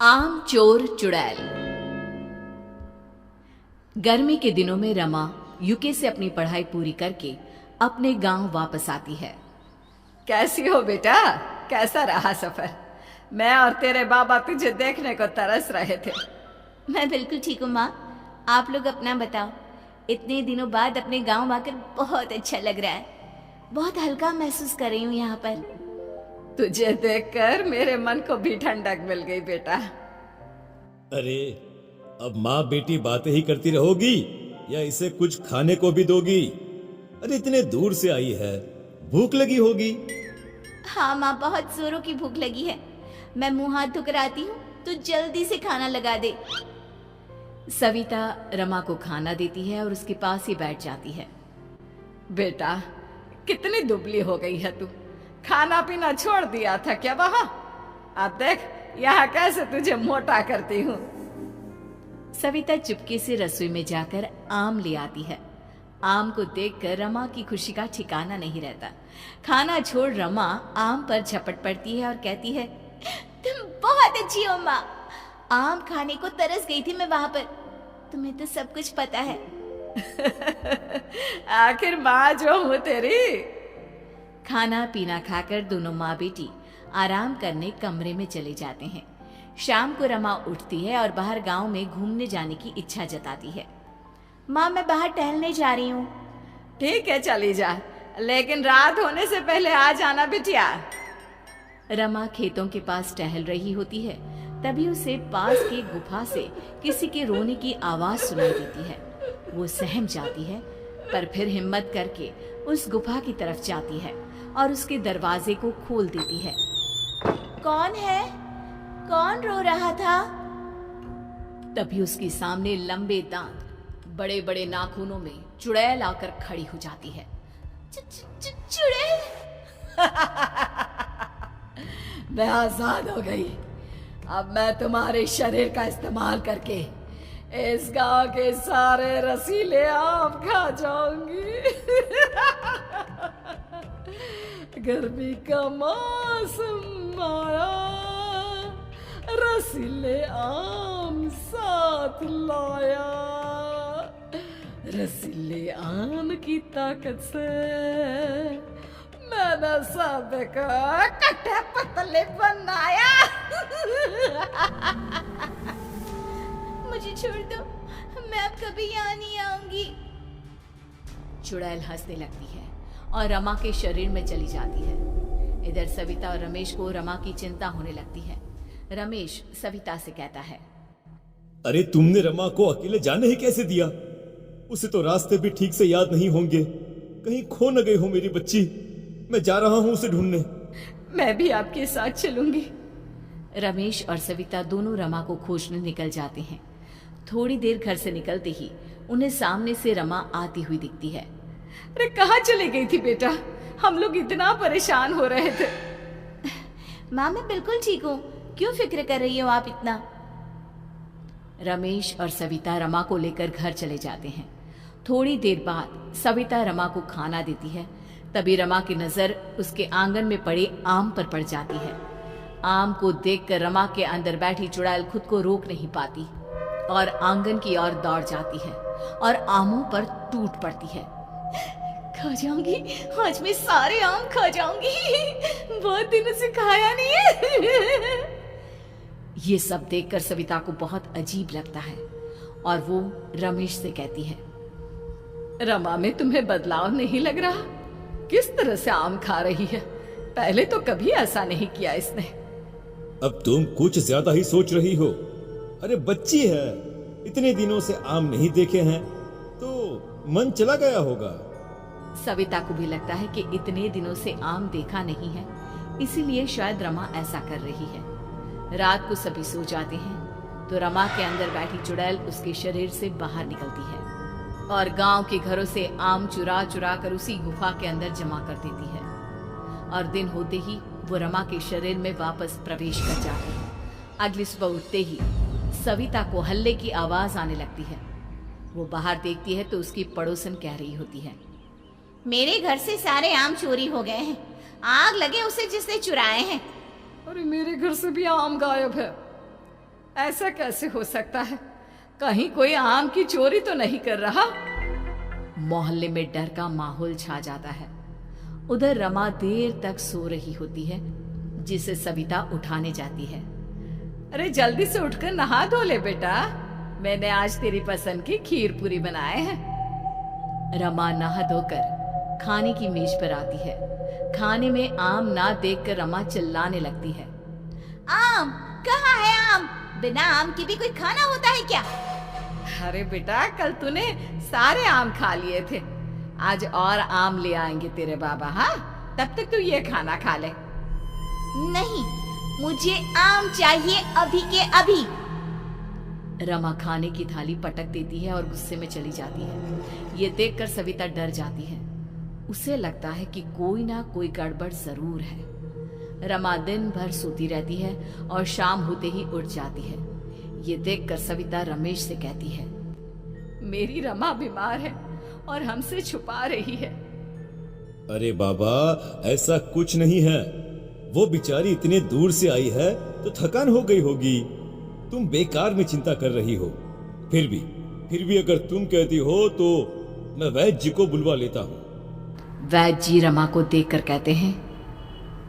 आम चोर चुड़ैल। गर्मी के दिनों में रमा यूके से अपनी पढ़ाई पूरी करके अपने गांव वापस आती है। कैसी हो बेटा, कैसा रहा सफर? मैं और तेरे बाबा तुझे देखने को तरस रहे थे। मैं बिल्कुल ठीक हूँ माँ, आप लोग अपना बताओ। इतने दिनों बाद अपने गांव आकर बहुत अच्छा लग रहा है। बहुत हल्का महसूस कर रही हूँ यहाँ पर। तुझे देखकर मेरे मन को भी ठंडक मिल गई बेटा। अरे अब माँ बेटी बातें ही करती रहोगी या इसे कुछ खाने को भी दोगी? अरे इतने दूर से आई है, भूख लगी होगी। हाँ माँ, बहुत जोरों की भूख लगी है। मैं मुंह हाथ धोकर आती हूँ तो जल्दी से खाना लगा दे। सविता रमा को खाना देती है और उसके पास ही बैठ जाती है। बेटा कितनी दुबली हो गई है तू, खाना पीना छोड़ दिया था क्या वहां? अब देख यहाँ कैसे तुझे मोटा करती हूँ। सविता चुपके से रसोई में जाकर आम ले आती है। आम को देखकर रमा की खुशी का ठिकाना नहीं रहता। खाना छोड़ रमा आम पर झपट पड़ती है और कहती है, तुम बहुत अच्छी हो माँ। आम खाने को तरस गई थी मैं वहां पर। तुम्हें तो सब कुछ पता है। आखिर माँ जो हूँ तेरी। खाना पीना खाकर दोनों माँ बेटी आराम करने कमरे में चले जाते हैं। शाम को रमा उठती है और बाहर गांव में घूमने जाने की इच्छा जताती है। माँ मैं बाहर टहलने जा रही हूँ। ठीक है चली जा, लेकिन रात होने से पहले आ जाना बिटिया। रमा खेतों के पास टहल रही होती है, तभी उसे पास की गुफा से किसी के रोने की आवाज सुनाई देती है। वो सहम जाती है, पर फिर हिम्मत करके उस गुफा की तरफ जाती है और उसके दरवाजे को खोल देती है। कौन है? कौन रो रहा था? तभी उसके सामने लंबे दांत, बड़े बड़े नाखूनों में चुड़ैल आकर खड़ी हो जाती है। चुड़ैल? मैं आजाद हो गई। अब मैं तुम्हारे शरीर का इस्तेमाल करके इस गांव के सारे रसीले आम खा जाऊंगी। गर्मी का मौसम आया, रसीले आम साथ लाया। रसीले आम की ताकत से मैंने सबको कट्टे पतले बनाया। मुझे छोड़ दो, मैं अब कभी यहाँ नहीं आऊंगी। चुड़ैल हंसने लगती है और रमा के शरीर में चली जाती है। इधर सविता और रमेश को रमा की चिंता होने लगती है। रमेश सविता से कहता है, अरे तुमने रमा को अकेले जाने ही कैसे दिया? उसे तो रास्ते भी ठीक से याद नहीं होंगे। कहीं खो न गई हो मेरी बच्ची। मैं जा रहा हूँ उसे ढूंढने। मैं भी आपके साथ चलूंगी। रमेश और सविता दोनों रमा को खोजने निकल जाते हैं। थोड़ी देर घर से निकलते ही उन्हें सामने से रमा आती हुई दिखती है। अरे कहाँ चली गई थी बेटा? हम लोग इतना परेशान हो रहे थे। माँ मैं बिल्कुल ठीक हूँ, क्यों फिक्र कर रही हो आप इतना? रमेश और सविता रमा को लेकर घर चले जाते हैं। थोड़ी देर बाद सविता रमा को खाना देती है। तभी रमा की नजर उसके आंगन में पड़े आम पर पड़ जाती है। आम को देखकर रमा के अंदर बैठी चुड़ैल खुद को रोक नहीं पाती और आंगन की ओर दौड़ जाती है और आमों पर टूट पड़ती है। खा जाऊंगी, आज मैं सारे आम खा जाऊंगी। बहुत दिनों से खाया नहीं है। ये सब देखकर सविता को बहुत अजीब लगता है और वो रमेश से कहती है, रमा में तुम्हें बदलाव नहीं लग रहा? किस तरह से आम खा रही है? पहले तो कभी ऐसा नहीं किया इसने। अब तुम कुछ ज्यादा ही सोच रही हो। अरे बच्ची है, इतने दिनों से आम नहीं देखे हैं तो मन चला गया होगा। सविता को भी लगता है कि इतने दिनों से आम देखा नहीं है, इसीलिए शायद रमा ऐसा कर रही है। रात को सभी सो जाते हैं तो रमा के अंदर बैठी चुड़ैल उसके शरीर से बाहर निकलती है और गांव के घरों से आम चुरा चुरा कर उसी गुफा के अंदर जमा कर देती है। और दिन होते ही वो रमा के शरीर में वापस प्रवेश कर जाती है। अगली सुबह उठते ही सविता को हल्ले की आवाज आने लगती है। वो बाहर देखती है तो उसकी पड़ोसन कह रही होती है, मेरे घर से सारे आम चोरी हो गए हैं। आग लगे उसे जिसने चुराए हैं। अरे मेरे घर से भी आम गायब है। ऐसा कैसे हो सकता है? कहीं कोई आम की चोरी तो नहीं कर रहा? मोहल्ले में डर का माहौल छा जाता है। उधर रमा देर तक सो रही होती है, जिसे सविता उठाने जाती है। अरे जल्दी से उठकर नहा धो ले बेटा, मैंने आज तेरी पसंद की खीर पूरी बनाए हैं। रमा नहा धोकर खाने की मेज पर आती है। खाने में आम ना देखकर रमा चिल्लाने लगती है। आम कहाँ है? आम बिना आम के भी कोई खाना होता है क्या? अरे बेटा, कल तूने सारे आम खा लिए थे, आज और आम ले आएंगे तेरे बाबा। हाँ, तब तक तू ये खाना खा ले। नहीं, मुझे आम चाहिए अभी के अभी। रमा खाने की थाली पटक देती है और गुस्से में चली जाती है। ये देखकर सविता डर जाती है। उसे लगता है कि कोई ना कोई गड़बड़ जरूर है। रमा दिन भर सोती रहती है और शाम होते ही उठ जाती है। ये देखकर सविता रमेश से कहती है, मेरी रमा बीमार है और हमसे छुपा रही है। अरे बाबा, ऐसा कुछ नहीं है। वो बेचारी इतने दूर से आई है तो थकान हो गई होगी। तुम बेकार में चिंता कर रही हो। फिर भी अगर तुम कहती हो तो मैं वैद्य जी को बुलवा लेता हूँ। वैद्य जी रमा को देखकर कहते हैं,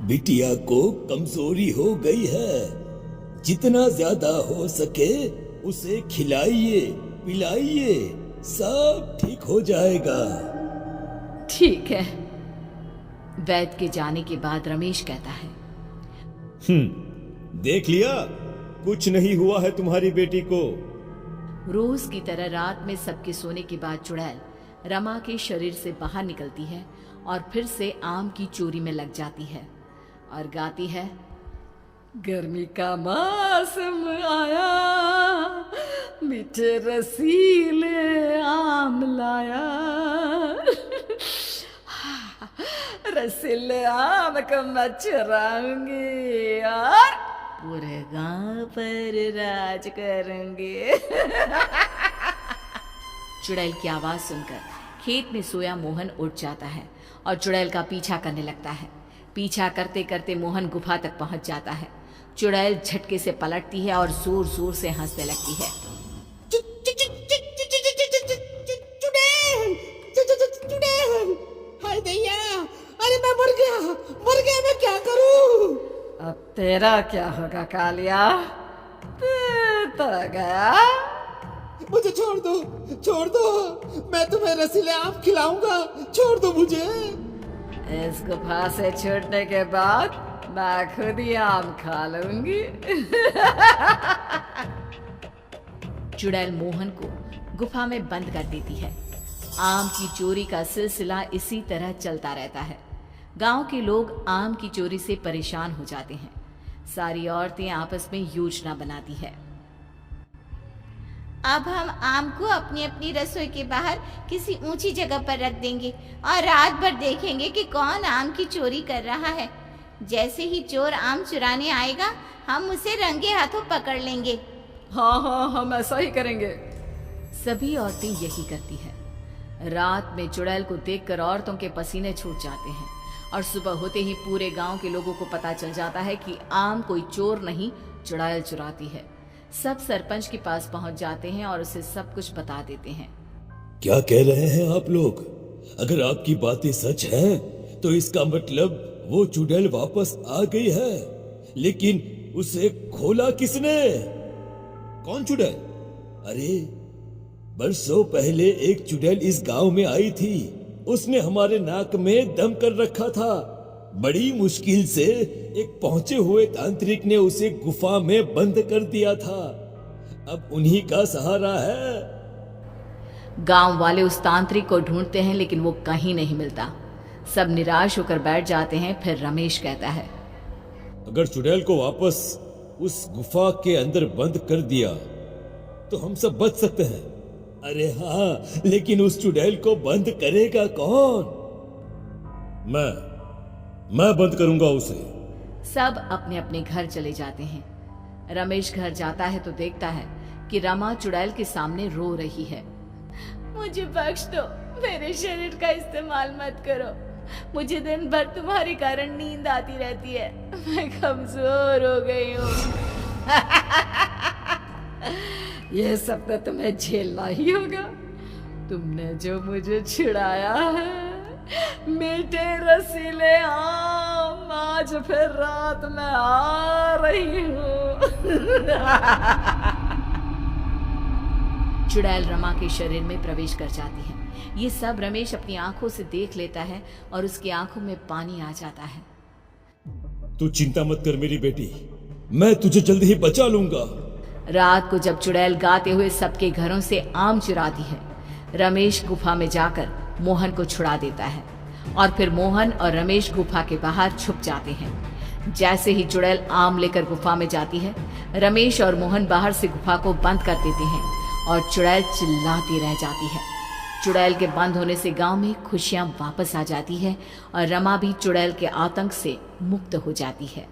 बिटिया को कमजोरी हो गई है, जितना ज्यादा हो सके उसे खिलाइए पिलाइए, सब ठीक हो जाएगा। ठीक है। वैद्य के जाने के बाद रमेश कहता है, देख लिया, कुछ नहीं हुआ है तुम्हारी बेटी को। रोज की तरह रात में सबके सोने के बाद चुड़ैल रमा के शरीर से बाहर निकलती है और फिर से आम की चोरी में लग जाती है और गाती है, गर्मी का मौसम आया, मीठे रसीले आम लाया, रसीले आम को मैं चुराऊंगी और पूरे गांव पर राज करूंगी। चुड़ैल की आवाज सुनकर खेत में सोया मोहन उठ जाता है और चुड़ैल का पीछा करने लगता है। पीछा करते करते मोहन गुफा तक पहुंच जाता है। चुड़ैल झटके से पलटती है और जोर जोर से हंसने लगती है। चुड़ैल, हाय दैया, अरे मैं मर गया, मैं क्या करूं? अब तेरा क्या होगा कालिया, तो गया। मुझे छोड़ दो, मैं तुम्हें रसीले आम खिलाऊंगा, छोड़ दो मुझे। इस गुफा से छूटने के बाद मैं खुद ही आम खा लूंगी। चुड़ैल मोहन को गुफा में बंद कर देती है। आम की चोरी का सिलसिला इसी तरह चलता रहता है। गांव के लोग आम की चोरी से परेशान हो जाते हैं। सारी औरतें आपस में योजना बनाती है। अब हम आम को अपनी अपनी रसोई के बाहर किसी ऊंची जगह पर रख देंगे और रात भर देखेंगे कि कौन आम की चोरी कर रहा है। जैसे ही चोर आम चुराने आएगा, हम उसे रंगे हाथों पकड़ लेंगे। हाँ, हम ऐसा ही करेंगे। सभी औरतें यही करती है। रात में चुड़ैल को देखकर औरतों के पसीने छूट जाते हैं और सुबह होते ही पूरे गांव के लोगों को पता चल जाता है कि आम कोई चोर नहीं, चुड़ैल चुराती है। सब सरपंच के पास पहुंच जाते हैं और उसे सब कुछ बता देते हैं। क्या कह रहे हैं आप लोग? अगर आपकी बातें सच हैं, तो इसका मतलब वो चुड़ैल वापस आ गई है, लेकिन उसे खोला किसने? कौन चुड़ैल? अरे बरसों पहले एक चुड़ैल इस गांव में आई थी। उसने हमारे नाक में दम कर रखा था। बड़ी मुश्किल से एक पहुंचे हुए तांत्रिक ने उसे गुफा में बंद कर दिया था। अब उन्हीं का सहारा है। गांव वाले उस तांत्रिक को ढूंढते हैं, लेकिन वो कहीं नहीं मिलता। सब निराश होकर बैठ जाते हैं। फिर रमेश कहता है, अगर चुड़ैल को वापस उस गुफा के अंदर बंद कर दिया तो हम सब बच सकते हैं। अरे हाँ, लेकिन उस चुड़ैल को बंद करेगा कौन? मैं बंद करूंगा उसे। सब अपने अपने घर चले जाते हैं। रमेश घर जाता है तो देखता है कि रमा चुड़ैल के सामने रो रही है। मुझे बख्श दो, मेरे शरीर का इस्तेमाल मत करो। मुझे दिन भर तुम्हारे कारण नींद आती रहती है। मैं कमजोर हो गई हूँ। ये सब तो तुम्हें झेलना ही होगा। तुमने जो मुझे छिड़ाया है मीठे रसीले आम, आज फिर रात में आ रही हूँ। चुड़ैल रमा के शरीर में प्रवेश कर जाती है। ये सब रमेश अपनी आंखों से देख लेता है और उसकी आंखों में पानी आ जाता है। तू चिंता मत कर मेरी बेटी, मैं तुझे जल्द ही बचा लूंगा। रात को जब चुड़ैल गाते हुए सबके घरों से आम चुराती है, रमेश गुफा में जाकर मोहन को छुड़ा देता है और फिर मोहन और रमेश गुफा के बाहर छुप जाते हैं। जैसे ही चुड़ैल आम लेकर गुफा में जाती है, रमेश और मोहन बाहर से गुफा को बंद कर देते हैं और चुड़ैल चिल्लाती रह जाती है। चुड़ैल के बंद होने से गांव में खुशियां वापस आ जाती है और रमा भी चुड़ैल के आतंक से मुक्त हो जाती है।